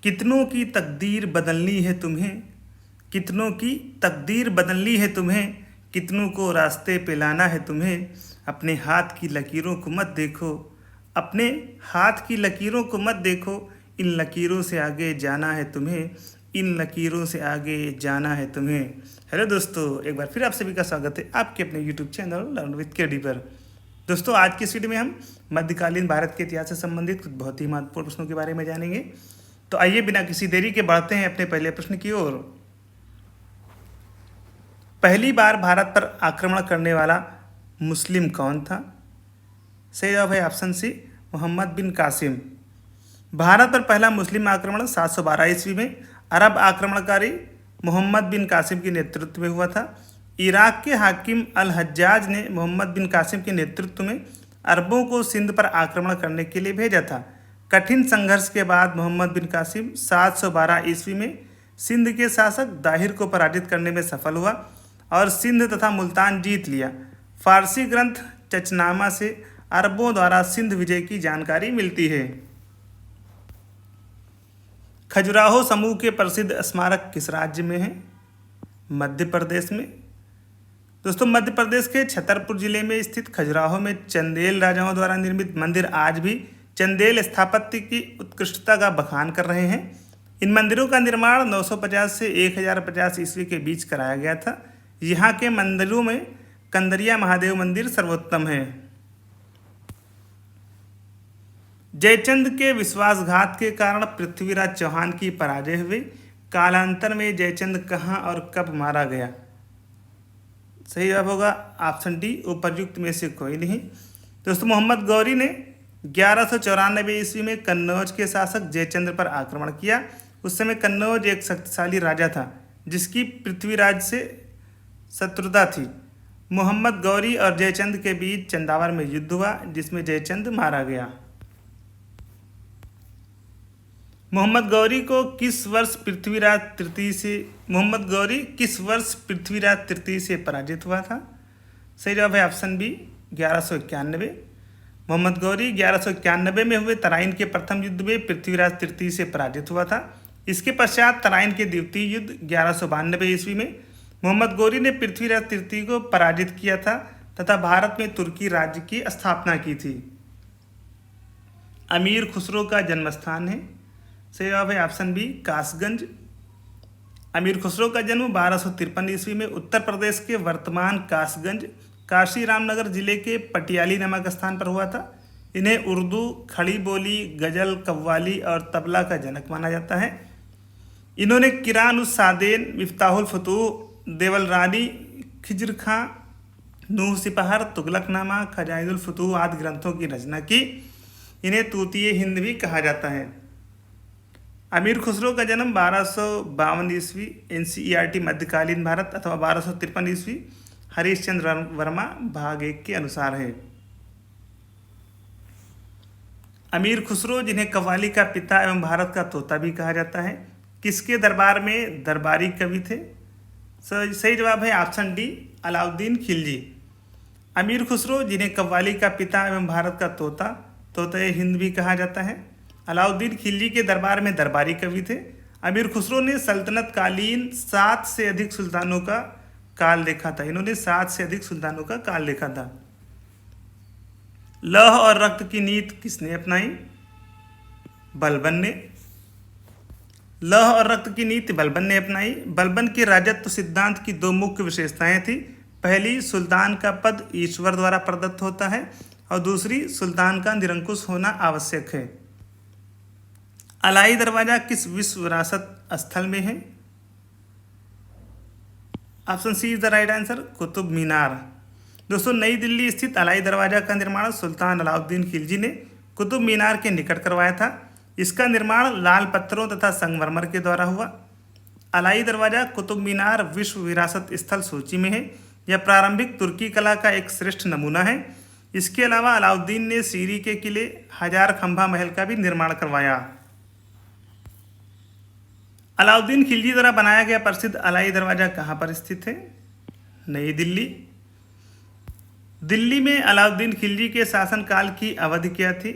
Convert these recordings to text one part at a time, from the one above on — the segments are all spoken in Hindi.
कितनों की तकदीर बदलनी है तुम्हें, कितनों की तकदीर बदलनी है तुम्हें, कितनों को रास्ते पे लाना है तुम्हें। अपने हाथ की लकीरों को मत देखो, अपने हाथ की लकीरों को मत देखो, इन लकीरों से आगे जाना है तुम्हें, इन लकीरों से आगे जाना है तुम्हें। हेलो दोस्तों, एक बार फिर आप सभी का स्वागत है आपके अपने YouTube channel learn with KD पर। दोस्तों, आज की इस वीडियो में हम मध्यकालीन भारत के इतिहास से संबंधित कुछ बहुत ही महत्वपूर्ण प्रश्नों के बारे में जानेंगे। तो आइए बिना किसी देरी के बढ़ते हैं अपने पहले प्रश्न की ओर। पहली बार भारत पर आक्रमण करने वाला मुस्लिम कौन था? सही जवाब है ऑप्शन सी, मोहम्मद बिन कासिम। भारत पर पहला मुस्लिम आक्रमण 712 ईस्वी में अरब आक्रमणकारी मोहम्मद बिन कासिम के नेतृत्व में हुआ था। इराक के हाकिम अल हज्जाज ने मोहम्मद बिन कासिम के नेतृत्व में अरबों को सिंध पर आक्रमण करने के लिए भेजा था। कठिन संघर्ष के बाद मोहम्मद बिन कासिम 712 ईस्वी में सिंध के शासक दाहिर को पराजित करने में सफल हुआ और सिंध तथा मुल्तान जीत लिया। फारसी ग्रंथ चचनामा से अरबों द्वारा सिंध विजय की जानकारी मिलती है। खजुराहो समूह के प्रसिद्ध स्मारक किस राज्य में है? मध्य प्रदेश में। दोस्तों, मध्य प्रदेश के छतरपुर जिले में स्थित खजुराहो में चंदेल राजाओं द्वारा निर्मित मंदिर आज भी चंदेल स्थापत्य की उत्कृष्टता का बखान कर रहे हैं। इन मंदिरों का निर्माण 950 से 1050 ईस्वी के बीच कराया गया था। यहाँ के मंदिरों में कंदरिया महादेव मंदिर सर्वोत्तम है। जयचंद के विश्वासघात के कारण पृथ्वीराज चौहान की पराजय हुई। कालांतर में जयचंद कहाँ और कब मारा गया? सही जवाब होगा ऑप्शन डी, उपर्युक्त में से कोई नहीं। दोस्तों, मोहम्मद गौरी ने 1194 ईस्वी में कन्नौज के शासक जयचंद्र पर आक्रमण किया। उस समय कन्नौज एक शक्तिशाली राजा था जिसकी पृथ्वीराज से शत्रुता थी। मोहम्मद गौरी और जयचंद के बीच चंदावर में युद्ध हुआ जिसमें जयचंद मारा गया। मोहम्मद गौरी किस वर्ष पृथ्वीराज तृतीय से पराजित हुआ था? सही जवाब है ऑप्शन बी, 1191। मोहम्मद गौरी 1191 में हुए तराइन के प्रथम युद्ध में पृथ्वीराज तृतीय से पराजित हुआ था। इसके पश्चात तराइन के द्वितीय युद्ध 1192 ईस्वी में मोहम्मद गौरी ने पृथ्वीराज तृतीय को पराजित किया था तथा भारत में तुर्की राज्य की स्थापना की थी। अमीर खुसरो का जन्म स्थान है? सही जवाब है ऑप्शन बी, कासगंज। अमीर खुसरो का जन्म 1253 ईस्वी में उत्तर प्रदेश के वर्तमान कासगंज काशी रामनगर जिले के पटियाली नामक स्थान पर हुआ था। इन्हें उर्दू, खड़ी बोली, गजल, कव्वाली और तबला का जनक माना जाता है। इन्होंने किरान उस सादेन, मिफ्ताहुल फुतूह, देवल रानी, खिज्र खां, नूह सिपहर, तुगलकनामा, खजाइनुल फुतूह आदि ग्रंथों की रचना की। इन्हें तूतीय हिंद भी कहा जाता है। अमीर खुसरो का जन्म 1252 ईस्वी NCERT मध्यकालीन भारत अथवा 1253 ईस्वी हरीशचंद्र वर्मा भाग 1 के अनुसार है। अमीर खुसरो, जिन्हें कव्वाली का पिता एवं भारत का तोता भी कहा जाता है, किसके दरबार में दरबारी कवि थे? सही जवाब है ऑप्शन डी, अलाउद्दीन खिलजी। अमीर खुसरो, जिन्हें कव्वाली का पिता एवं भारत का तोता हिंद भी कहा जाता है, अलाउद्दीन खिलजी के दरबार में दरबारी कवि थे। अमीर खुसरो ने सल्तनत कालीन 7 से अधिक सुल्तानों का काल देखा था। इन्होंने 7 से अधिक सुल्तानों का काल देखा था। लौह और रक्त की नीति किसने अपनाई? बलबन ने। लौह और रक्त की नीति बलबन ने अपनाई। बलबन के राजत्व सिद्धांत की 2 मुख्य विशेषताएं थी। पहली, सुल्तान का पद ईश्वर द्वारा प्रदत्त होता है और दूसरी, सुल्तान का निरंकुश होना आवश्यक है। अलाई दरवाजा किस विश्व विरासत स्थल में है? Option C is the right answer, Qutub Minar. दोस्तों, नई दिल्ली स्थित अलाई दरवाजा का निर्माण सुल्तान अलाउद्दीन खिलजी ने कुतुब मीनार के निकट करवाया था। इसका निर्माण लाल पत्थरों तथा संगमरमर के द्वारा हुआ। अलाई दरवाजा कुतुब मीनार विश्व विरासत स्थल सूची में है। यह प्रारंभिक तुर्की कला का एक श्रेष्ठ नमूना है। इसके अलावा अलाउद्दीन ने सीरी के किले हजार खंभा महल का भी निर्माण करवाया। अलाउद्दीन खिलजी द्वारा बनाया गया प्रसिद्ध अलाई दरवाजा कहाँ पर स्थित है? नई दिल्ली। दिल्ली में अलाउद्दीन खिलजी के शासनकाल की अवधि क्या थी?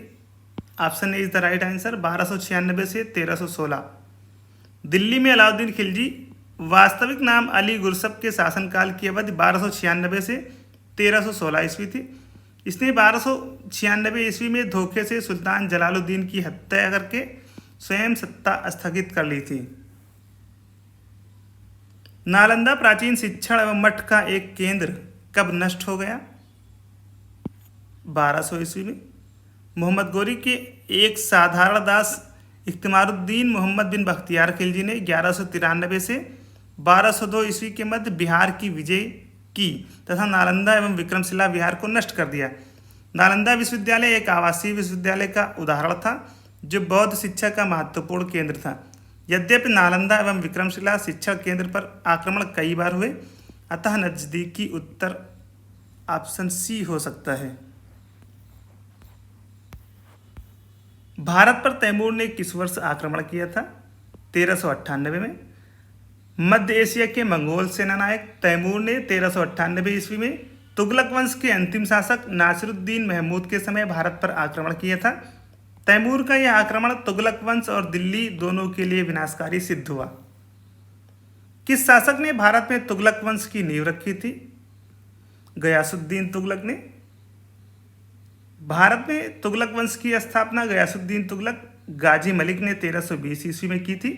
Option A is the right answer. 1296 से 1316। दिल्ली में अलाउद्दीन खिलजी, वास्तविक नाम अली गुरसब के शासनकाल की अवधि 1296 से 1316 ईस्वी थी। इसने 1296 ईस्वी में धोखे से सुल्तान जलालुद्दीन की हत्या करके स्वयं सत्ता स्थगित कर ली थी। नालंदा प्राचीन शिक्षण एवं मठ का एक केंद्र कब नष्ट हो गया? 1200 ईस्वी में। मोहम्मद गोरी के एक साधारण दास इख्तिमारुद्दीन मोहम्मद बिन बख्तियार खिलजी ने 1193 से 1202 ईस्वी के मध्य बिहार की विजय की तथा नालंदा एवं विक्रमशिला बिहार को नष्ट कर दिया। नालंदा विश्वविद्यालय एक आवासीय विश्वविद्यालय का उदाहरण था जो बौद्ध शिक्षा का महत्वपूर्ण केंद्र था। यद्यपि नालंदा एवं विक्रमशिला शिक्षण केंद्र पर आक्रमण कई बार हुए, अतः नजदीकी उत्तर ऑप्शन सी हो सकता है। भारत पर तैमूर ने किस वर्ष आक्रमण किया था? 1398 में। मध्य एशिया के मंगोल सेनानायक तैमूर ने 1398 ईस्वी में तुगलक वंश के अंतिम शासक नासिरुद्दीन महमूद के समय भारत पर आक्रमण किया था। तैमूर का यह आक्रमण तुगलक वंश और दिल्ली दोनों के लिए विनाशकारी सिद्ध हुआ। किस शासक ने भारत में तुगलक वंश की नींव रखी थी? गयासुद्दीन तुगलक ने। भारत में तुगलक वंश की स्थापना गयासुद्दीन तुगलक गाजी मलिक ने 1320 ईस्वी में की थी।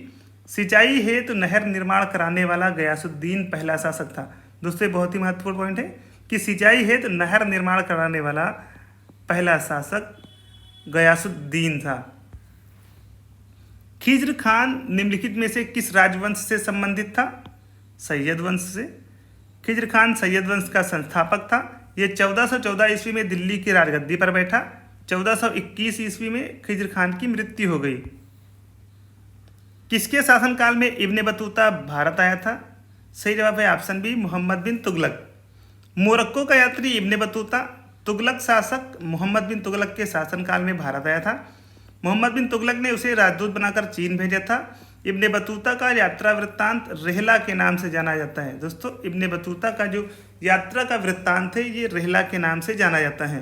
सिंचाई हेतु नहर निर्माण कराने वाला गयासुद्दीन पहला शासक था। दोस्तों बहुत ही महत्वपूर्ण पॉइंट है कि सिंचाई हेतु नहर निर्माण कराने वाला पहला शासक गयासुद्दीन था। खिज्र खान निम्नलिखित में से किस राजवंश से संबंधित था? सैयद वंश से। खिज्र खान सैयद वंश का संस्थापक था। यह 1414 ईस्वी में दिल्ली की राजगद्दी पर बैठा। 1421 ईस्वी में खिज्र खान की मृत्यु हो गई। किसके शासनकाल में इब्ने बतूता भारत आया था? सही जवाब है ऑप्शन बी, मोहम्मद बिन तुगलक। मोरक्को का यात्री इब्ने बतूता तुगलक शासक मोहम्मद बिन तुगलक के शासनकाल में भारत आया था। मोहम्मद बिन तुगलक ने उसे राजदूत बनाकर चीन भेजा था। इब्ने बतूता का यात्रा वृत्तांत रेहला के नाम से जाना जाता है। दोस्तों इब्ने बतूता का जो यात्रा का वृत्तांत है ये रेहला के नाम से जाना जाता है।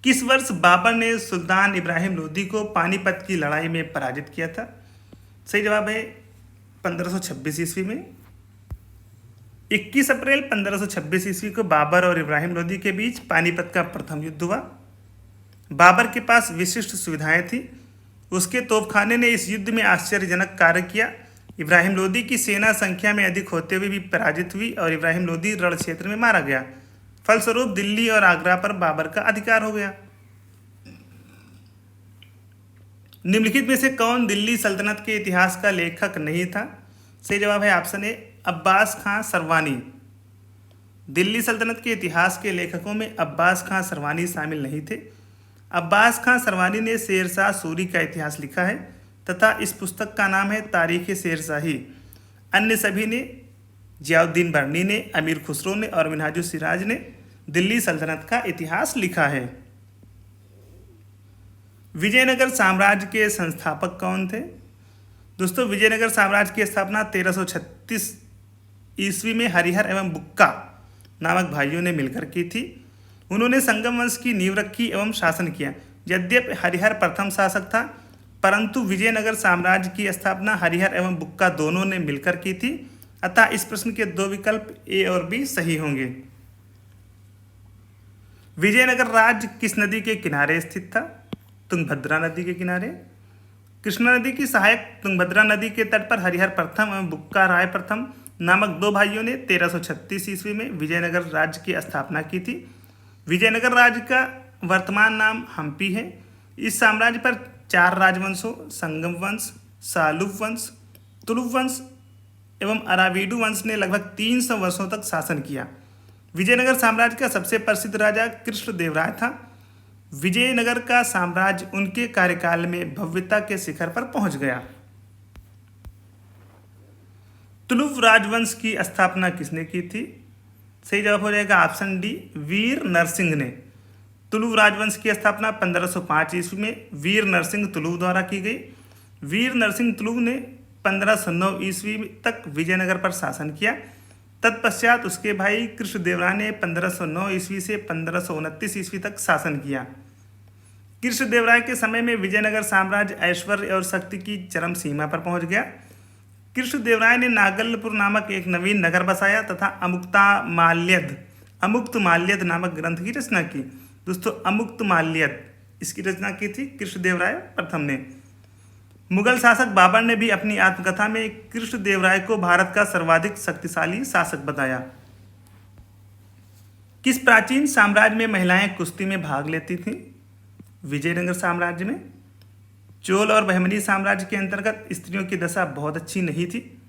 किस वर्ष बाबर ने सुल्तान इब्राहिम लोदी को पानीपत की लड़ाई में पराजित किया था? सही जवाब है 1526 ईस्वी में। 21 अप्रैल 1526 ईस्वी को बाबर और इब्राहिम लोदी के बीच पानीपत का प्रथम युद्ध हुआ। बाबर के पास विशिष्ट सुविधाएं थी। उसके तोपखाने ने इस युद्ध में आश्चर्यजनक कार्य किया। इब्राहिम लोदी की सेना संख्या में अधिक होते हुए भी पराजित हुई और इब्राहिम लोदी रण क्षेत्र में मारा गया। फलस्वरूप दिल्ली और आगरा पर बाबर का अधिकार हो गया। निम्नलिखित में से कौन दिल्ली सल्तनत के इतिहास का लेखक नहीं था? सही जवाब है ऑप्शन ए, अब्बास खां सरवानी। दिल्ली सल्तनत के इतिहास के लेखकों में अब्बास खां सरवानी शामिल नहीं थे। अब्बास खां सरवानी ने शेरशाह सूरी का इतिहास लिखा है तथा इस पुस्तक का नाम है तारीख शेरशाही। अन्य सभी ने, जियाउद्दीन बर्नी ने, अमीर खुसरो ने और मिन्हाजुल सिराज ने दिल्ली सल्तनत का इतिहास लिखा है। विजयनगर साम्राज्य के संस्थापक कौन थे? दोस्तों विजयनगर साम्राज्य की स्थापना 1336 ईस्वी में हरिहर एवं बुक्का नामक भाइयों ने मिलकर की थी। उन्होंने संगम वंश की नींव रखी एवं शासन किया। यद्यपि हरिहर प्रथम शासक था परंतु विजयनगर साम्राज्य की स्थापना हरिहर एवं बुक्का दोनों ने मिलकर की थी। अतः इस प्रश्न के दो विकल्प ए और बी सही होंगे। विजयनगर राज्य किस नदी के किनारे स्थित था? तुंगभद्रा नदी के किनारे। कृष्णा नदी की सहायक तुंगभद्रा नदी के तट पर हरिहर प्रथम एवं बुक्का राय प्रथम नामक दो भाइयों ने 1336 ईस्वी में विजयनगर राज्य की स्थापना की थी। विजयनगर राज्य का वर्तमान नाम हम्पी है। इस साम्राज्य पर 4 राजवंशों संगम वंश, सालुव वंश, तुलुव वंश एवं अराविडु वंश ने लगभग 300 वर्षों तक शासन किया। विजयनगर साम्राज्य का सबसे प्रसिद्ध राजा कृष्णदेवराय था। विजयनगर का साम्राज्य उनके कार्यकाल में भव्यता के शिखर पर पहुंच गया। तुलुव राजवंश की स्थापना किसने की थी? सही जवाब हो जाएगा ऑप्शन डी, वीर नरसिंह ने। तुलुव राजवंश की स्थापना 1505 ईस्वी में वीर नरसिंह तुलुव द्वारा की गई। वीर नरसिंह तुलुव ने 1509 ईस्वी तक विजयनगर पर शासन किया। तत्पश्चात उसके भाई कृष्णदेवराय ने 1509 ईस्वी से 1529 ईस्वी तक शासन किया। कृष्णदेवराय के समय में विजयनगर साम्राज्य ऐश्वर्य और शक्ति की चरम सीमा पर पहुंच गया। कृष्णदेवराय ने नागल्लपुर नामक एक नवीन नगर बसाया तथा अमुक्त माल्यद नामक ग्रंथ की रचना की। दोस्तों, अमुक्त माल्यद इसकी रचना की थी कृष्णदेवराय प्रथम ने। मुगल शासक बाबर ने भी अपनी आत्मकथा में कृष्णदेवराय को भारत का सर्वाधिक शक्तिशाली शासक बताया। किस प्राचीन साम्राज्य में महिलाएं कुश्ती में भाग लेती थीं? विजयनगर साम्राज्य में। चोल और बहमनी साम्राज्य के अंतर्गत स्त्रियों की दशा बहुत अच्छी नहीं थी।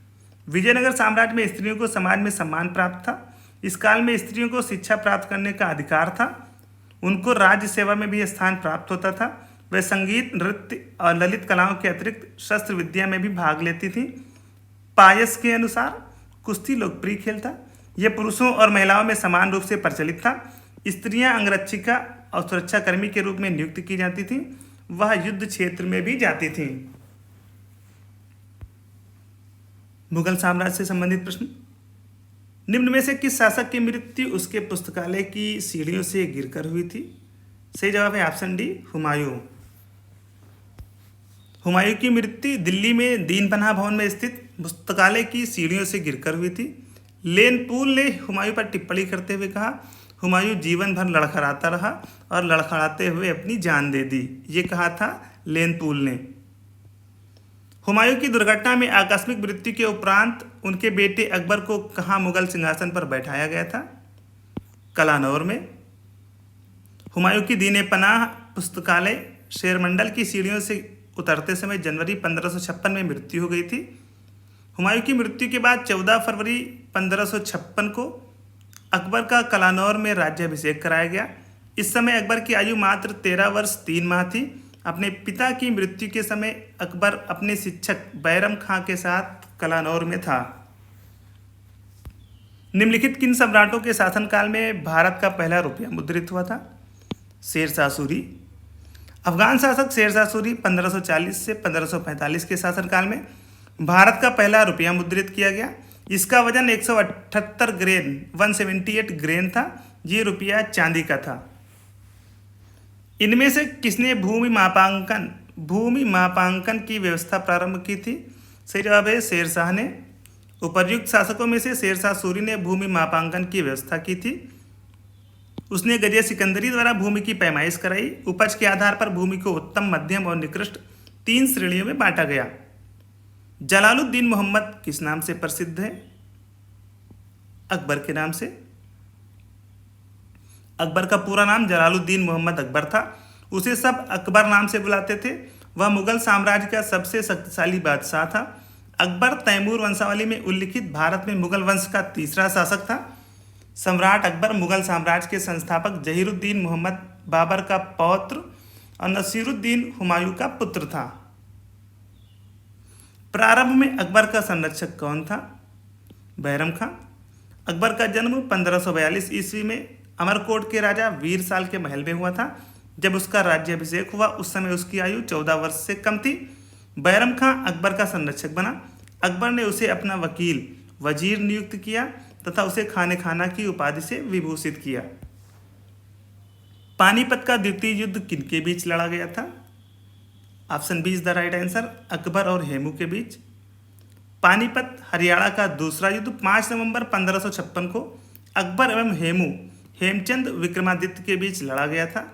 विजयनगर साम्राज्य में स्त्रियों को समाज में सम्मान प्राप्त था। इस काल में स्त्रियों को शिक्षा प्राप्त करने का अधिकार था। उनको राज्य सेवा में भी स्थान प्राप्त होता था। वे संगीत, नृत्य और ललित कलाओं के अतिरिक्त शस्त्र विद्या में भी भाग लेती थीं। पायस के अनुसार कुश्ती लोकप्रिय खेल था। यह पुरुषों और महिलाओं में समान रूप से प्रचलित था। स्त्रियां अंगरक्षिका और सुरक्षाकर्मी के रूप में नियुक्त की जाती थीं। वह युद्ध क्षेत्र में भी जाती थीं। मुगल साम्राज्य से संबंधित प्रश्न। निम्न में से किस शासक की मृत्यु उसके पुस्तकालय की सीढ़ियों से गिरकर हुई थी? सही जवाब है ऑप्शन डी, हुमायूं। हुमायूं की मृत्यु दिल्ली में दीन पनाह भवन में स्थित पुस्तकालय की सीढ़ियों से गिरकर हुई थी। लेन पूल ने हुमायूं पर टिप्पणी करते हुए कहा, हुमायूं जीवन भर लड़खड़ाता रहा और लड़खड़ाते हुए अपनी जान दे दी। ये कहा था लेन पूल ने। हुमायूं की दुर्घटना में आकस्मिक मृत्यु के उपरांत उनके बेटे अकबर को कहाँ मुगल सिंहासन पर बैठाया गया था? कलानौर में। हुमायूं की दीन पनाह पुस्तकालय शेरमंडल की सीढ़ियों से उतरते समय जनवरी 1556 में मृत्यु हो गई थी। हुमायूं की मृत्यु के बाद 14 फरवरी 1556 को अकबर का कलानौर में राज्याभिषेक कराया गया। इस समय अकबर की आयु मात्र 13 वर्ष 3 माह थी। अपने पिता की मृत्यु के समय अकबर अपने शिक्षक बैरम खां के साथ कलानौर में था। निम्नलिखित किन सम्राटों के शासनकाल में भारत का पहला रुपया मुद्रित हुआ था? शेरशाह सूरी। अफगान शासक शेरशाह सूरी 1540 से 1545 के शासनकाल में भारत का पहला रुपया मुद्रित किया गया। इसका वजन 178 ग्रेन 178 ग्रेन था। ये रुपया चांदी का था। इनमें से किसने भूमि मापांकन की व्यवस्था प्रारंभ की थी? सही जवाब है शेरशाह ने। उपर्युक्त शासकों में से शेरशाह सूरी ने भूमि मापांकन की व्यवस्था की थी। उसने गजय सिकंदरी द्वारा भूमि की पैमाइश कराई। उपज के आधार पर भूमि को उत्तम, मध्यम और निकृष्ट 3 श्रेणियों में बांटा गया। जलालुद्दीन मोहम्मद किस नाम से प्रसिद्ध है? अकबर के नाम से। अकबर का पूरा नाम जलालुद्दीन मोहम्मद अकबर था। उसे सब अकबर नाम से बुलाते थे। वह मुगल साम्राज्य का सबसे शक्तिशाली बादशाह था। अकबर तैमूर वंशावली में उल्लिखित भारत में मुगल वंश का तीसरा शासक था। सम्राट अकबर मुगल साम्राज्य के संस्थापक जहीरुद्दीन मोहम्मद बाबर का पौत्र और नसीरुद्दीन हुमायूं का पुत्र था। प्रारंभ में अकबर का संरक्षक कौन था? बैरम खां। अकबर का जन्म 1542 ईस्वी में अमरकोट के राजा वीरसाल के महल में हुआ था। जब उसका राज्याभिषेक हुआ उस समय उसकी आयु 14 वर्ष से कम थी। बैरम खां अकबर का संरक्षक बना। अकबर ने उसे अपना वकील वजीर नियुक्त किया तथा उसे खाने खाना की उपाधि से विभूषित किया। पानीपत का द्वितीय युद्ध किनके बीच लड़ा गया था? Option B is the right answer, Akbar और हेमू के बीच। पानीपत हरियाणा का दूसरा युद्ध 5 नवंबर 1556 को अकबर एवं हेमचंद विक्रमादित्य के बीच लड़ा गया था,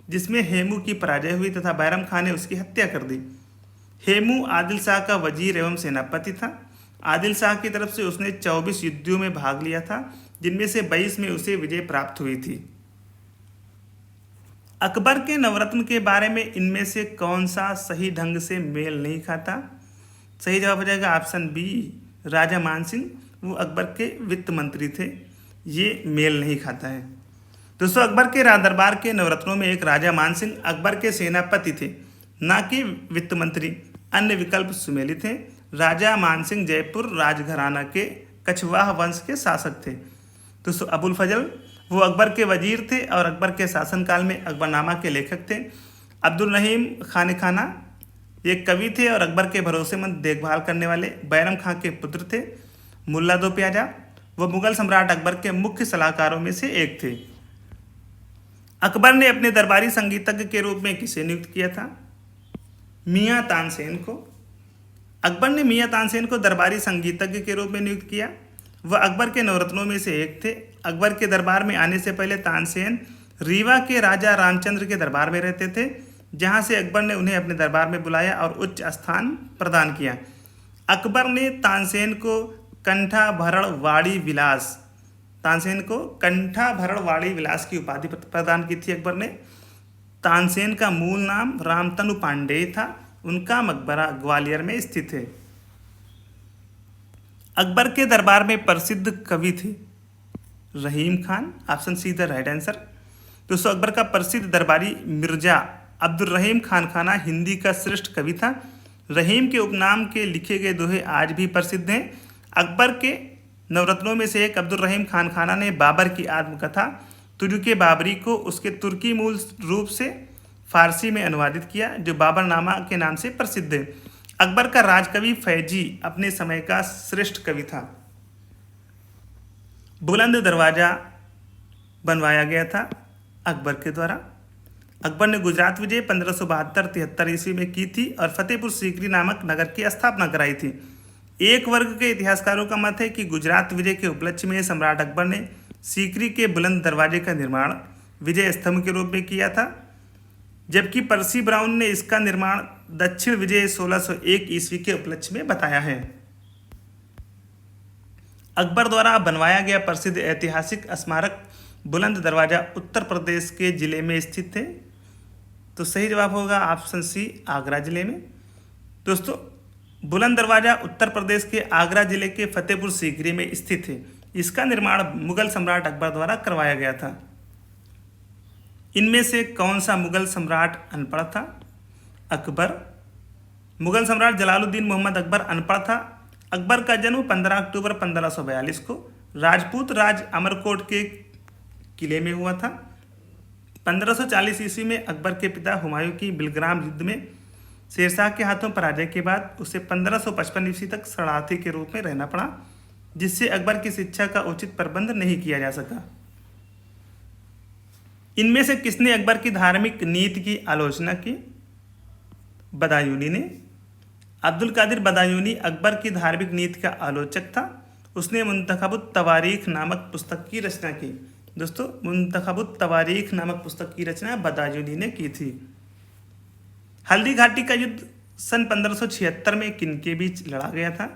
जिसमें हेमू की पराजय हुई तथा बैरम खान ने उसकी हत्या कर दी। हेमू आदिल शाह का वजीर एवं सेनापति था। आदिल शाह की तरफ से उसने 24 युद्धों में भाग लिया था, जिनमें से 22 में उसे विजय प्राप्त हुई थी। अकबर के नवरत्न के बारे में इनमें से कौन सा सही ढंग से मेल नहीं खाता? सही जवाब हो जाएगा ऑप्शन बी, राजा मानसिंह। वो अकबर के वित्त मंत्री थे। ये मेल नहीं खाता है। दोस्तों, अकबर के राजदरबार के नवरत्नों में एक राजा मानसिंह अकबर के सेनापति थे, ना कि वित्त मंत्री। अन्य विकल्प सुमेलित हैं। राजा मानसिंह जयपुर राजघराना के कछवाह वंश के शासक थे। दोस्तों, अबुल फजल वो अकबर के वजीर थे और अकबर के शासनकाल में अकबरनामा के लेखक थे। अब्दुल रहीम खान खाना ये कवि थे और अकबर के भरोसेमंद देखभाल करने वाले बैरम खां के पुत्र थे। मुल्ला दो प्याजा वो मुगल सम्राट अकबर के मुख्य सलाहकारों में से एक थे। अकबर ने अपने दरबारी संगीतज्ञ के रूप में किसे नियुक्त किया था? मियाँ तानसेन को। अकबर ने मियाँ तानसेन को दरबारी संगीतज्ञ के रूप में नियुक्त किया। वह अकबर के नवरत्नों में से एक थे। अकबर के दरबार में आने से पहले तानसेन रीवा के राजा रामचंद्र के दरबार में रहते थे, जहां से अकबर ने उन्हें अपने दरबार में बुलाया और उच्च स्थान प्रदान किया। अकबर ने तानसेन को कंठा भरण वाड़ी विलास की उपाधि प्रदान की थी। अकबर ने तानसेन का मूल नाम रामतनु पांडेय था। उनका मकबरा ग्वालियर में स्थित है। अकबर के दरबार में प्रसिद्ध कवि थे Rahim Khan. Option C the right answer. दोस्तों, अकबर का प्रसिद्ध दरबारी मिर्जा अब्दुल रहीम खान खाना हिंदी का श्रेष्ठ कवि था। रहीम के उपनाम के लिखे गए दोहे आज भी प्रसिद्ध हैं। अकबर के नवरत्नों में से एक अब्दुल रहीम खान खाना ने बाबर की आत्मकथा तुरुके बाबरी को उसके तुर्की मूल रूप से फारसी में अनुवादित किया, जो बाबरनामा के नाम से प्रसिद्ध है। अकबर का राजकवि फैजी अपने समय का श्रेष्ठ कवि था। बुलंद दरवाजा बनवाया गया था अकबर के द्वारा। अकबर ने गुजरात विजय 1572-73 ईस्वी में की थी और फतेहपुर सीकरी नामक नगर की स्थापना कराई थी। एक वर्ग के इतिहासकारों का मत है कि गुजरात विजय के उपलक्ष्य में सम्राट अकबर ने सीकरी के बुलंद दरवाजे का निर्माण विजय स्तंभ के रूप में किया था, जबकि पर्सी ब्राउन ने इसका निर्माण दक्षिण विजय 1601 ईस्वी के उपलक्ष्य में बताया है। अकबर द्वारा बनवाया गया प्रसिद्ध ऐतिहासिक स्मारक बुलंद दरवाजा उत्तर प्रदेश के जिले में स्थित है। तो सही जवाब होगा ऑप्शन सी, आगरा जिले में। दोस्तों, बुलंद दरवाजा उत्तर प्रदेश के आगरा जिले के फतेहपुर सीकरी में स्थित है। इसका निर्माण मुगल सम्राट अकबर द्वारा करवाया गया था। इनमें से कौन सा मुगल सम्राट अनपढ़ था? अकबर। मुगल सम्राट जलालुद्दीन मोहम्मद अकबर अनपढ़ था। अकबर का जन्म 15 अक्टूबर 1542 को राजपूत राज अमरकोट के किले में हुआ था। 1540 ईस्वी में अकबर के पिता हुमायूं की बिलग्राम युद्ध में शेरशाह के हाथों पराजय के बाद उसे 1555 ईस्वी तक शरणार्थी के रूप में रहना पड़ा, जिससे अकबर की शिक्षा का उचित प्रबंध नहीं किया जा सका। इनमें से किसने अकबर की धार्मिक नीति की आलोचना की? बदायूनी ने। अब्दुल कादिर बदायूनी अकबर की धार्मिक नीति का आलोचक था। उसने मुंतखबुत तवारीख नामक पुस्तक की रचना की। दोस्तों, मुंतखबुत तवारीख नामक पुस्तक की रचना बदायूनी ने की थी। हल्दी घाटी का युद्ध सन 1576 में किन के बीच लड़ा गया था?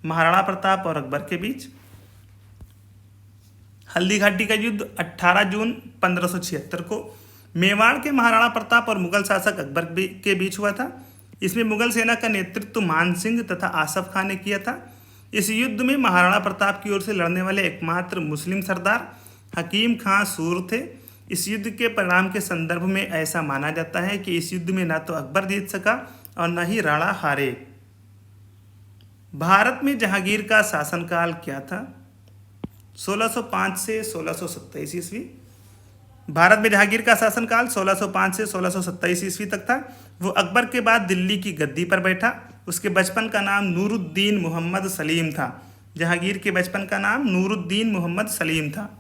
महाराणा प्रताप और अकबर के बीच। हल्दी घाटी का युद्ध 18 जून 1576 को मेवाड़ के महाराणा प्रताप और मुगल शासक अकबर के बीच हुआ था। इसमें मुगल सेना का नेतृत्व मान सिंह तथा आसफ खान ने किया था। इस युद्ध में महाराणा प्रताप की ओर से लड़ने वाले एकमात्र मुस्लिम सरदार हकीम खां सूर थे। इस युद्ध के परिणाम के संदर्भ में ऐसा माना जाता है कि इस युद्ध में न तो अकबर जीत सका और न ही राणा हारे। भारत में जहांगीर का शासनकाल क्या था? 1605 से 1627 ईस्वी। भारत में जहांगीर का शासनकाल 1605 से 1627 ईस्वी तक था। वो अकबर के बाद दिल्ली की गद्दी पर बैठा। उसके बचपन का नाम नूरुद्दीन मोहम्मद सलीम था। जहांगीर के बचपन का नाम नूरुद्दीन मोहम्मद सलीम था।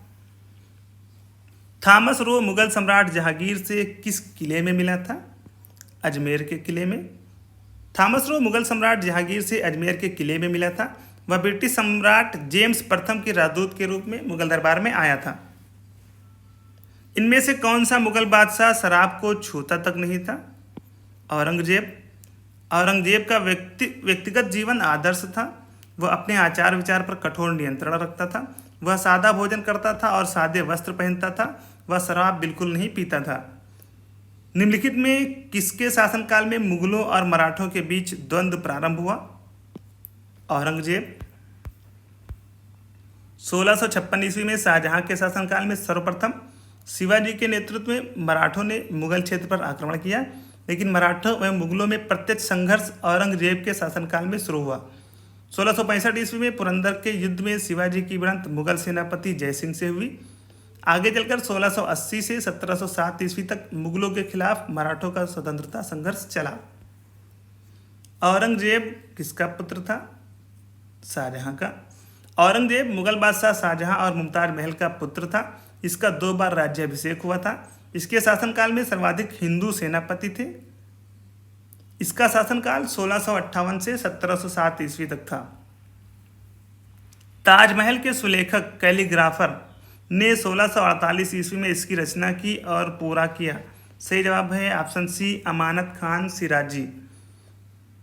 थॉमस रो मुगल सम्राट जहांगीर से किस किले में मिला था? अजमेर के किले में। थॉमस रो मुगल सम्राट जहांगीर से अजमेर के किले में मिला था। वह ब्रिटिश सम्राट जेम्स प्रथम के राजदूत के रूप में मुगल दरबार में आया था। इनमें से कौन सा मुगल बादशाह शराब को छूता तक नहीं था? औरंगजेब। औरंगजेब का व्यक्तिगत जीवन आदर्श था। वह अपने आचार विचार पर कठोर नियंत्रण रखता था। वह सादा भोजन करता था और सादे वस्त्र पहनता था। वह शराब बिल्कुल नहीं पीता था। निम्नलिखित में किसके शासनकाल में मुगलों और मराठों के बीच द्वंद्व प्रारंभ हुआ? औरंगजेब। 1656 ईस्वी में शाहजहां के शासनकाल में सर्वप्रथम शिवाजी के नेतृत्व में मराठों ने मुगल क्षेत्र पर आक्रमण किया, लेकिन मराठों व मुगलों में प्रत्यक्ष संघर्ष औरंगजेब के शासनकाल में शुरू हुआ। 1665 ईस्वी में पुरंदर के युद्ध में शिवाजी की भिड़ंत मुगल सेनापति जयसिंह से हुई। आगे चलकर 1680 से 1707 ईस्वी तक मुगलों के खिलाफ मराठों का स्वतंत्रता संघर्ष चला। औरंगजेब किसका पुत्र था? शाहजहां का। औरंगजेब मुगल बादशाह शाहजहां और मुमताज महल का पुत्र था। इसका 2 बार राज्याभिषेक हुआ था। इसके शासनकाल में सर्वाधिक हिंदू सेनापति थे। इसका शासनकाल 1658 से 1707 ईस्वी तक था। ताजमहल के सुलेखक कैलीग्राफर ने 1648 ईस्वी में इसकी रचना की और पूरा किया। सही जवाब है ऑप्शन सी, अमानत खान सिराजी।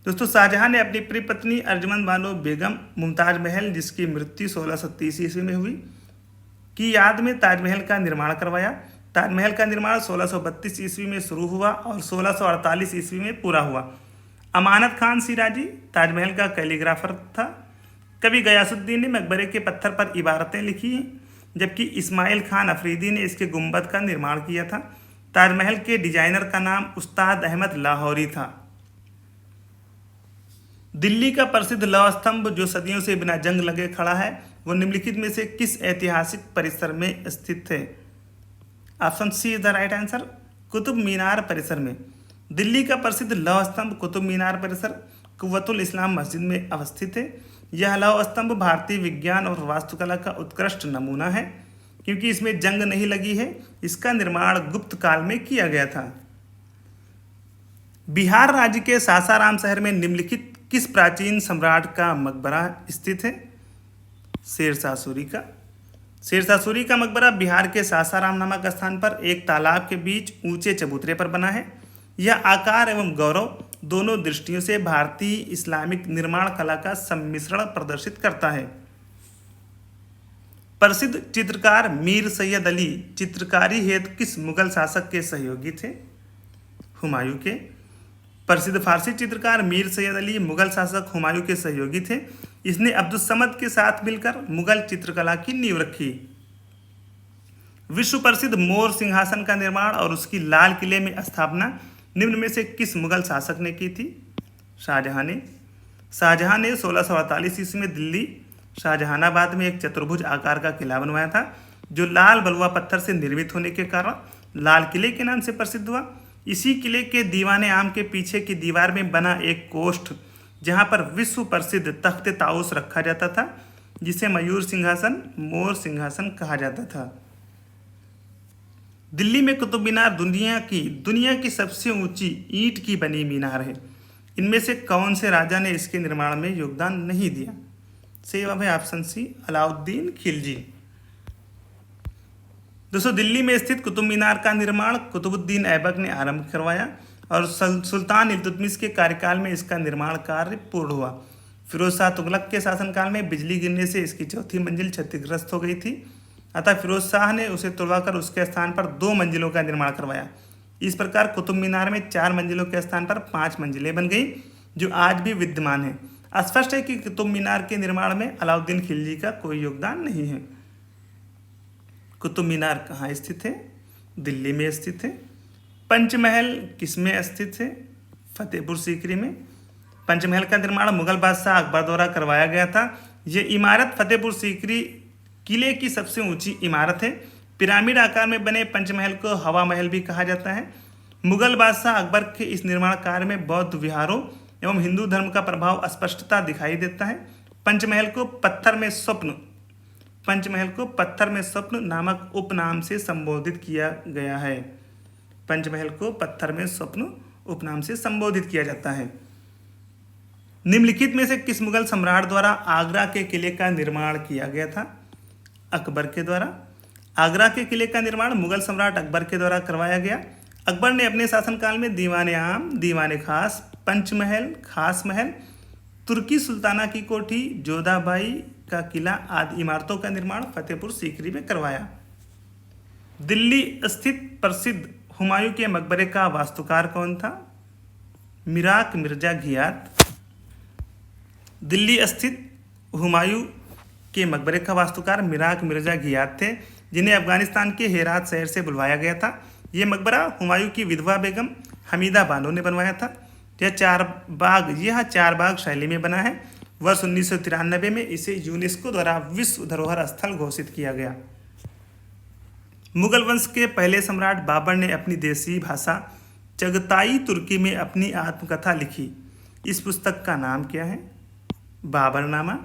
दोस्तों, शाहजहां ने अपनी प्रिय पत्नी अर्जुमंद बानो बेगम मुमताज महल, जिसकी मृत्यु 1630 ईस्वी में हुई, की याद में ताजमहल का निर्माण करवाया। ताजमहल का निर्माण 1632 ईस्वी में शुरू हुआ और 1648 ईस्वी में पूरा हुआ। अमानत खान सिराजी ताजमहल का कैलीग्राफर था। कवि गयासुद्दीन ने मकबरे के पत्थर पर इबारतें लिखी हैं, जबकि इस्माइल खान अफरीदी ने इसके गुंबद का निर्माण किया था। ताजमहल के डिजाइनर का नाम उस्ताद अहमद लाहौरी था। दिल्ली का प्रसिद्ध लौह स्तंभ जो सदियों से बिना जंग लगे खड़ा है, वो निम्नलिखित में से किस ऐतिहासिक परिसर में स्थित है? Option C is the right answer, Qutub Minar परिसर में। दिल्ली का प्रसिद्ध लौह स्तंभ कुतुब मीनार परिसर कुव्वतुल इस्लाम मस्जिद में अवस्थित है। यह लौह स्तंभ भारतीय विज्ञान और वास्तुकला का उत्कृष्ट नमूना है, क्योंकि इसमें जंग नहीं लगी है। इसका निर्माण गुप्त काल में किया गया था। बिहार राज्य के सासाराम शहर में निम्नलिखित किस प्राचीन सम्राट का मकबरा स्थित है? शेरशाह सूरी का। शेरशाह सूरी का मकबरा बिहार के सासाराम नामक स्थान पर एक तालाब के बीच ऊंचे चबूतरे पर बना है। यह आकार एवं गौरव दोनों दृष्टियों से भारतीय इस्लामिक निर्माण कला का सम्मिश्रण प्रदर्शित करता है। प्रसिद्ध चित्रकार मीर सैयद अली चित्रकारी हेतु किस मुगल शासक के सहयोगी थे? हुमायूं के। प्रसिद्ध फारसी चित्रकार मीर सैयद अली मुगल शासक हुमायूं के सहयोगी थे। इसने अब्दुस्समद के साथ मिलकर मुगल चित्रकला की नींव रखी। विश्व प्रसिद्ध मोर सिंहासन का निर्माण और उसकी लाल किले में स्थापना निम्न में से किस मुगल शासक ने की थी? शाहजहां ने। शाहजहां ने 1648 ईस्वी में दिल्ली शाहजहानाबाद में एक चतुर्भुज आकार का किला बनवाया था, जो लाल बलुआ पत्थर से निर्मित होने के कारण लाल किले के नाम से प्रसिद्ध हुआ। इसी किले के दीवाने आम के पीछे की दीवार में बना एक कोष्ठ, जहां पर विश्व प्रसिद्ध तख्त ताउस रखा जाता था, जिसे मयूर सिंहासन, मोर सिंहासन कहा जाता था। दिल्ली में कुतुब मीनार दुनिया की सबसे ऊंची ईंट की बनी मीनार है। इनमें से कौन से राजा ने इसके निर्माण में योगदान नहीं दिया? सही जवाब है ऑप्शन सी, अलाउद्दीन खिलजी। दोस्तों, दिल्ली में स्थित कुतुब मीनार का निर्माण कुतुबुद्दीन ऐबक ने आरंभ करवाया और सुल्तान इल्तुतमिश के कार्यकाल में इसका निर्माण कार्य पूर्ण हुआ। फिरोज शाह तुगलक के शासनकाल में बिजली गिरने से इसकी चौथी मंजिल क्षतिग्रस्त हो गई थी, अतः फिरोज शाह ने उसे तुड़वाकर उसके स्थान पर 2 मंजिलों का निर्माण करवाया। इस प्रकार कुतुब मीनार में 4 मंजिलों के स्थान पर 5 मंजिलें बन गई, जो आज भी विद्यमान है। स्पष्ट है कि कुतुब मीनार के निर्माण में अलाउद्दीन खिलजी का कोई योगदान नहीं है। कुतुब मीनार कहाँ स्थित है? दिल्ली में स्थित है। पंचमहल किसमें स्थित है? फतेहपुर सीकरी में। पंचमहल का निर्माण मुगल बादशाह अकबर द्वारा करवाया गया था। यह इमारत फतेहपुर सीकरी किले की सबसे ऊंची इमारत है। पिरामिड आकार में बने पंचमहल को हवा महल भी कहा जाता है। मुगल बादशाह अकबर के इस निर्माण कार्य में बौद्ध विहारों एवं हिंदू धर्म का प्रभाव स्पष्टता दिखाई देता है। पंचमहल को पत्थर में स्वप्न नामक उपनाम से संबोधित किया गया है। पंचमहल को पत्थर में स्वप्न उपनाम से संबोधित किया जाता है। निम्नलिखित में से किस मुगल सम्राट द्वारा आगरा के किले का निर्माण किया गया था? अकबर के द्वारा। आगरा के किले का निर्माण मुगल सम्राट अकबर के द्वारा करवाया गया। अकबर ने अपने शासनकाल में दीवाने आम, दीवाने खास, पंचमहल, खास महल, तुर्की सुल्ताना की कोठी, जोधाबाई का किला आदि इमारतों का निर्माण फतेहपुर सीकरी में करवाया। दिल्ली स्थित प्रसिद्ध हुमायूं के मकबरे का वास्तुकार कौन था? मिराक मिर्जा घियात। दिल्ली स्थित हुमायूं के मकबरे का वास्तुकार मिराक मिर्जा घियात थे, जिन्हें अफगानिस्तान के हेरात शहर से बुलवाया गया था। ये मकबरा हुमायूं की विधवा बेगम हमीदा बानो ने बनवाया था। यह चार बाग शैली में बना है। वर्ष 1993 में इसे यूनेस्को द्वारा विश्व धरोहर स्थल घोषित किया गया। मुगल वंश के पहले सम्राट बाबर ने अपनी देसी भाषा चगताई तुर्की में अपनी आत्मकथा लिखी। इस पुस्तक का नाम क्या है? बाबरनामा।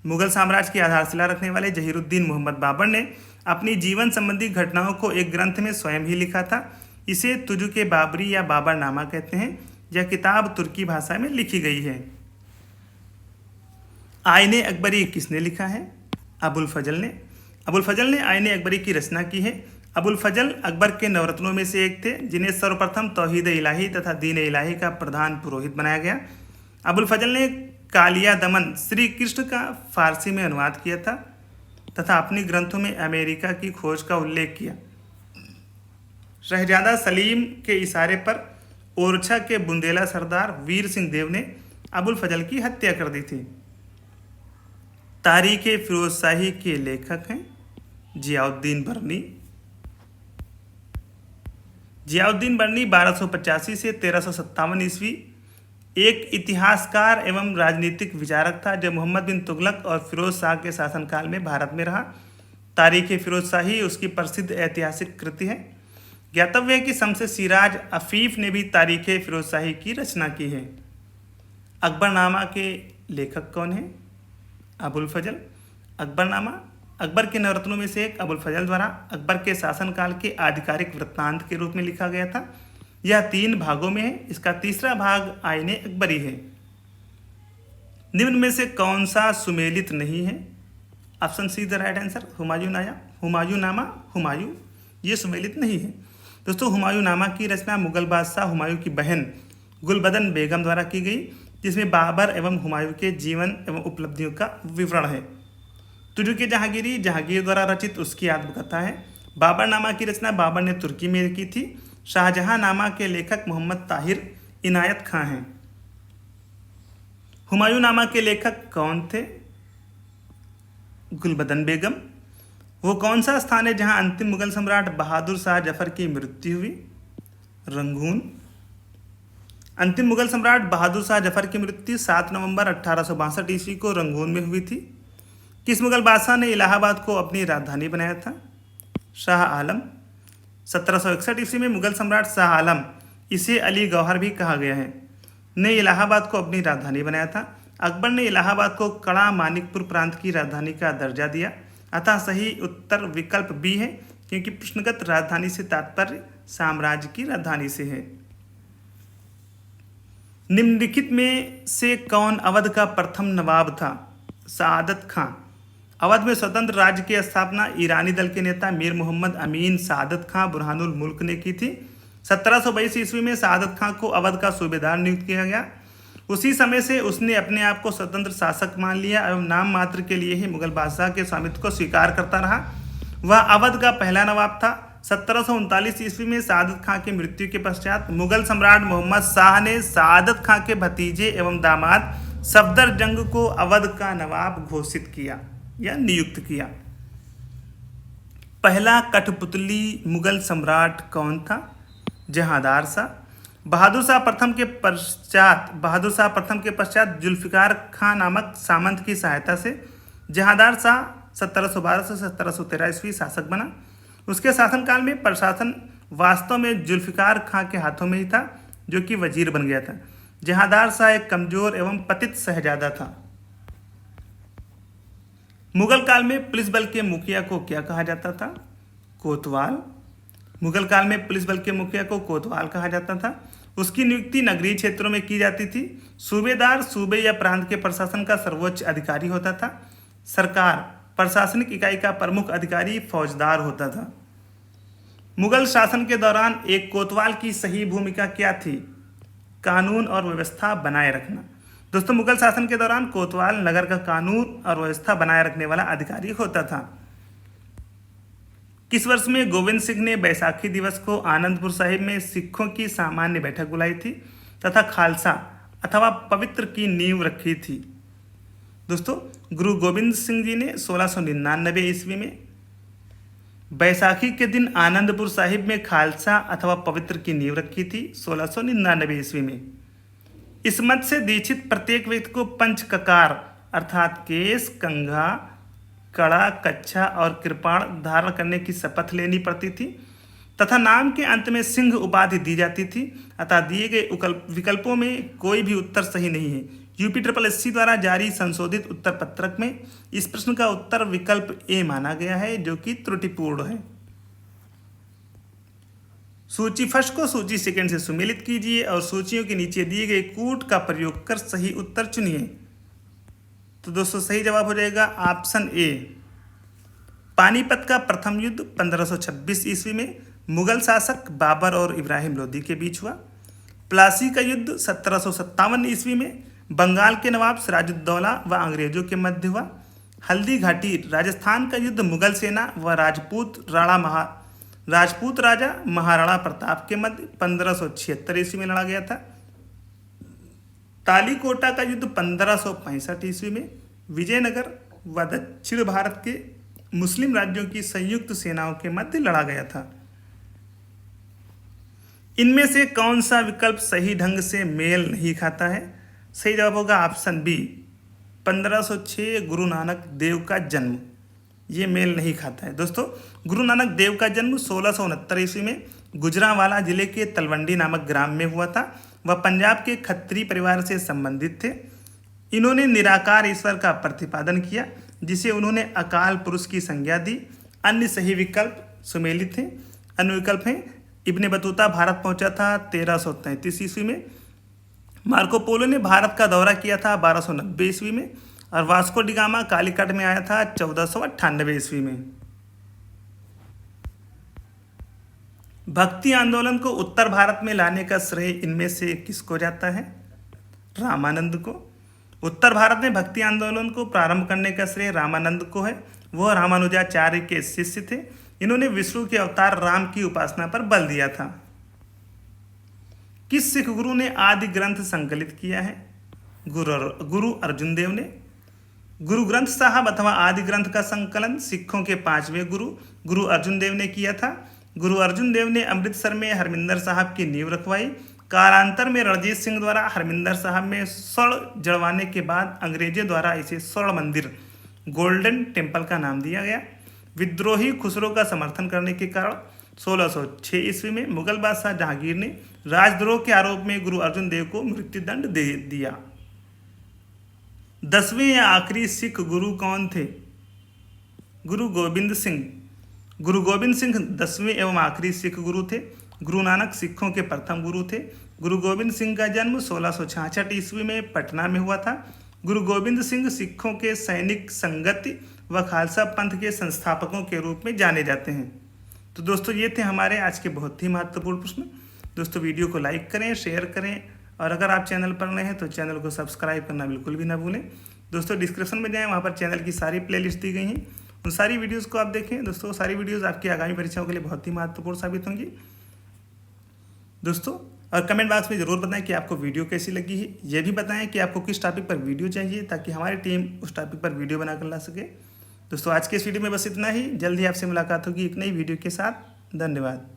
मुगल साम्राज्य की आधारशिला रखने वाले जहीरुद्दीन मोहम्मद बाबर ने अपनी जीवन संबंधी घटनाओं को एक ग्रंथ में स्वयं ही लिखा था। इसे तुजुके बाबरी या बाबरनामा कहते हैं। यह किताब तुर्की भाषा में लिखी गई है। आईने अकबरी किसने लिखा है? अबुल फजल ने। अबुल फजल ने आईने अकबरी की रचना की है। अबुल फजल अकबर के नवरत्नों में से एक थे, जिन्हें सर्वप्रथम तौहीद इलाही तथा दीन इलाही का प्रधान पुरोहित बनाया गया। अबुल फजल ने कालिया दमन श्री कृष्ण का फारसी में अनुवाद किया था तथा अपने ग्रंथों में अमेरिका की खोज का उल्लेख किया। शहजादा सलीम के इशारे पर ओरछा के बुंदेला सरदार वीर सिंह देव ने अबुल फजल की हत्या कर दी थी। तारीख फिरोजशाही के लेखक हैं जियाउद्दीन बरनी। जियाउद्दीन बरनी 1285 से 1357 ईस्वी एक इतिहासकार एवं राजनीतिक विचारक था, जो मोहम्मद बिन तुगलक और फिरोज शाह के शासनकाल में भारत में रहा। तारीख फिरोजशाही उसकी प्रसिद्ध ऐतिहासिक कृति है। ज्ञातव्य है कि शमसे सिराज अफीफ ने भी तारीख फिरोजशाही की रचना की है। अकबरनामा के लेखक कौन है? अबुल फजल। अकबरनामा अकबर के नवरत्नों में से एक अबुल फजल द्वारा अकबर के शासनकाल के आधिकारिक वृत्तांत के रूप में लिखा गया था। यह 3 भागों में है। इसका तीसरा भाग आईने अकबरी है। निम्न में से कौन सा सुमेलित नहीं है? Option C the right answer, Humayunnama. Humayun ये सुमेलित नहीं है। दोस्तों, हुमायूंनामा की रचना मुगल बादशाह हुमायूं की बहन गुलबदन बेगम द्वारा की गई, जिसमें बाबर एवं हुमायूं के जीवन एवं उपलब्धियों का विवरण है। तुजुके जहांगीरी जहांगीर द्वारा रचित उसकी आत्मकथा है। बाबरनामा की रचना बाबर ने तुर्की में की थी। शाहजहां नामा के लेखक मोहम्मद ताहिर इनायत खां हैं। हुमायूं नामा के लेखक कौन थे? गुलबदन बेगम। वो कौन सा स्थान है जहां अंतिम मुगल सम्राट बहादुर शाह जफर की मृत्यु हुई? रंगून। अंतिम मुगल सम्राट बहादुर शाह जफर की मृत्यु 7 नवंबर 1862 ईस्वी को रंगून में हुई थी। किस मुगल बादशाह ने इलाहाबाद को अपनी राजधानी बनाया था? शाह आलम। 1761 ईस्वी में मुगल सम्राट शाह आलम, इसे अली गौहर भी कहा गया है, ने इलाहाबाद को अपनी राजधानी बनाया था। अकबर ने इलाहाबाद को कड़ा मानिकपुर प्रांत की राजधानी का दर्जा दिया। अतः सही उत्तर विकल्प बी है, क्योंकि प्रश्नगत राजधानी से तात्पर्य साम्राज्य की राजधानी से है। निम्नलिखित में से कौन अवध का प्रथम नवाब था? सआदत खां। अवध में स्वतंत्र राज्य की स्थापना ईरानी दल के नेता मीर मोहम्मद अमीन सआदत खां बुरहानुल मुल्क ने की थी। 1722 ईस्वी में सआदत खां को अवध का सूबेदार नियुक्त किया गया। उसी समय से उसने अपने आप को स्वतंत्र शासक मान लिया एवं नाम मात्र के लिए ही मुगल बादशाह के स्वामित्व को स्वीकार करता रहा। वह अवध का पहला नवाब था। 1739 ईस्वी में सआदत खां की मृत्यु के पश्चात मुगल सम्राट मोहम्मद शाह ने सआदत खां के भतीजे एवं दामाद सफदरजंग को अवध का नवाब घोषित किया या नियुक्त किया। पहला कठपुतली मुगल सम्राट कौन था? जहांदार शाह। बहादुर शाह प्रथम के पश्चात जुल्फिकार खां नामक सामंत की सहायता से जहांदार शाह 1712 से 1713 ईस्वी शासक बना। उसके शासनकाल में प्रशासन वास्तव में जुल्फिकार खां के हाथों में ही था, जो कि वजीर बन गया था। जहांदार शाह एक कमजोर एवं पतित शहजादा था। मुगल काल में पुलिस बल के मुखिया को क्या कहा जाता था? कोतवाल। मुगल काल में पुलिस बल के मुखिया को कोतवाल कहा जाता था। उसकी नियुक्ति नगरीय क्षेत्रों में की जाती थी। सूबेदार सूबे या प्रांत के प्रशासन का सर्वोच्च अधिकारी होता था। सरकार प्रशासनिक इकाई का प्रमुख अधिकारी फौजदार होता था। मुगल शासन के दौरान एक कोतवाल की सही भूमिका क्या थी? कानून और व्यवस्था बनाए रखना। दोस्तों, मुगल शासन के दौरान कोतवाल नगर का कानून और व्यवस्था बनाए रखने वाला अधिकारी होता था। किस वर्ष में गोविंद सिंह ने बैसाखी दिवस को आनंदपुर साहिब में सिखों की सामान्य बैठक बुलाई थी तथा खालसा अथवा पवित्र की नींव रखी थी? दोस्तों, गुरु गोविंद सिंह जी ने 1699 ईस्वी में बैसाखी के दिन आनंदपुर साहिब में खालसा अथवा पवित्र की नींव रखी थी 1699 ईस्वी में। इस मत से दीक्षित प्रत्येक व्यक्ति को पंचककार अर्थात केस, कंघा, कड़ा, कच्छा और कृपाण धारण करने की शपथ लेनी पड़ती थी तथा नाम के अंत में सिंह उपाधि दी जाती थी। अतः दिए गए विकल्पों में कोई भी उत्तर सही नहीं है, UPSSC द्वारा जारी संशोधित उत्तर पत्रक में इस प्रश्न का उत्तर विकल्प ए माना गया है, जो कि त्रुटिपूर्ण है। सूची फर्स्ट को सूची सेकंड से सुमेलित कीजिए और सूचियों के नीचे दिए गए कूट का प्रयोग कर सही उत्तर चुनिए। तो दोस्तों सही जवाब हो जाएगा ऑप्शन ए। पानीपत का प्रथम युद्ध 1526 ईस्वी में मुगल शासक बाबर और इब्राहिम लोदी के बीच हुआ। प्लासी का युद्ध 1757 ईस्वी में बंगाल के नवाब सिराजुद्दौला व अंग्रेजों के मध्य हुआ। हल्दी घाटी राजस्थान का युद्ध मुगल सेना व राजपूत राजा महाराणा प्रताप के मध्य 1576 ईस्वी में लड़ा गया था। तालीकोटा का युद्ध 1565 ईस्वी में विजयनगर व दक्षिण भारत के मुस्लिम राज्यों की संयुक्त सेनाओं के मध्य लड़ा गया था। इनमें से कौन सा विकल्प सही ढंग से मेल नहीं खाता है? सही जवाब होगा ऑप्शन बी 1506 गुरु नानक देव का जन्म। ये मेल नहीं खाता है। दोस्तों गुरु नानक देव का जन्म 1669 ईस्वी में गुजरांवाला जिले के तलवंडी नामक ग्राम में हुआ था। वह पंजाब के खत्री परिवार से संबंधित थे। इन्होंने निराकार ईश्वर का प्रतिपादन किया, जिसे उन्होंने अकाल पुरुष की संज्ञा दी। अन्य सही विकल्प सुमेलित हैं। अन्य विकल्प हैं इब्ने बतूता भारत पहुंचा था 1333 ईस्वी में। मार्को पोलो ने भारत का दौरा किया था 1290 ईस्वी में। और वास्को डिगामा कालीकट में आया था 1498 ईस्वी में। भक्ति आंदोलन को उत्तर भारत में लाने का श्रेय इनमें से किसको जाता है? रामानंद को। उत्तर भारत में भक्ति आंदोलन को प्रारंभ करने का श्रेय रामानंद को है। वह रामानुजाचार्य के शिष्य थे। इन्होंने विष्णु के अवतार राम की उपासना पर बल दिया था। किस सिख गुरु ने आदि ग्रंथ संकलित किया है? गुरु अर्जुन देव ने। गुरु ग्रंथ साहब अथवा आदि ग्रंथ का संकलन सिखों के 5वें गुरु अर्जुन देव ने किया था। गुरु अर्जुन देव ने अमृतसर में हरमिंदर साहब की नींव रखवाई। कालांतर में रणजीत सिंह द्वारा हरमिंदर साहब में स्वर्ण जड़वाने के बाद अंग्रेजों द्वारा इसे स्वर्ण मंदिर गोल्डन टेम्पल का नाम दिया गया। विद्रोही खुसरो का समर्थन करने के कारण 1606 ईस्वी में मुगल बादशाह जहांगीर ने राजद्रोह के आरोप में गुरु अर्जुन देव को मृत्युदंड दे दिया। 10वें या आखिरी सिख गुरु कौन थे? गुरु गोबिंद सिंह। गुरु गोबिंद सिंह 10वें एवं आखिरी सिख गुरु थे। गुरु नानक सिखों के प्रथम गुरु थे। गुरु गोबिंद सिंह का जन्म 1666 ईस्वी में पटना में हुआ था। गुरु गोबिंद सिंह सिखों के सैनिक संगति व खालसा पंथ के संस्थापकों के रूप में जाने जाते हैं। तो दोस्तों ये थे हमारे आज के बहुत ही महत्वपूर्ण प्रश्न। दोस्तों वीडियो को लाइक करें, शेयर करें और अगर आप चैनल पर नए हैं तो चैनल को सब्सक्राइब करना बिल्कुल भी ना भूलें। दोस्तों डिस्क्रिप्शन में जाएं, वहाँ पर चैनल की सारी प्लेलिस्ट दी गई हैं। उन सारी वीडियोज़ को आप देखें। दोस्तों सारी वीडियोज़ आपकी आगामी परीक्षाओं के लिए बहुत ही महत्वपूर्ण साबित होंगी। दोस्तों और कमेंट बॉक्स में ज़रूर बताएं कि आपको वीडियो कैसी लगी है। ये भी बताएं कि आपको किस टॉपिक पर वीडियो चाहिए, ताकि हमारी टीम उस टॉपिक पर वीडियो बनाकर ला सके। दोस्तों आज के इस वीडियो में बस इतना ही। जल्दी आपसे मुलाकात होगी एक नई वीडियो के साथ। धन्यवाद।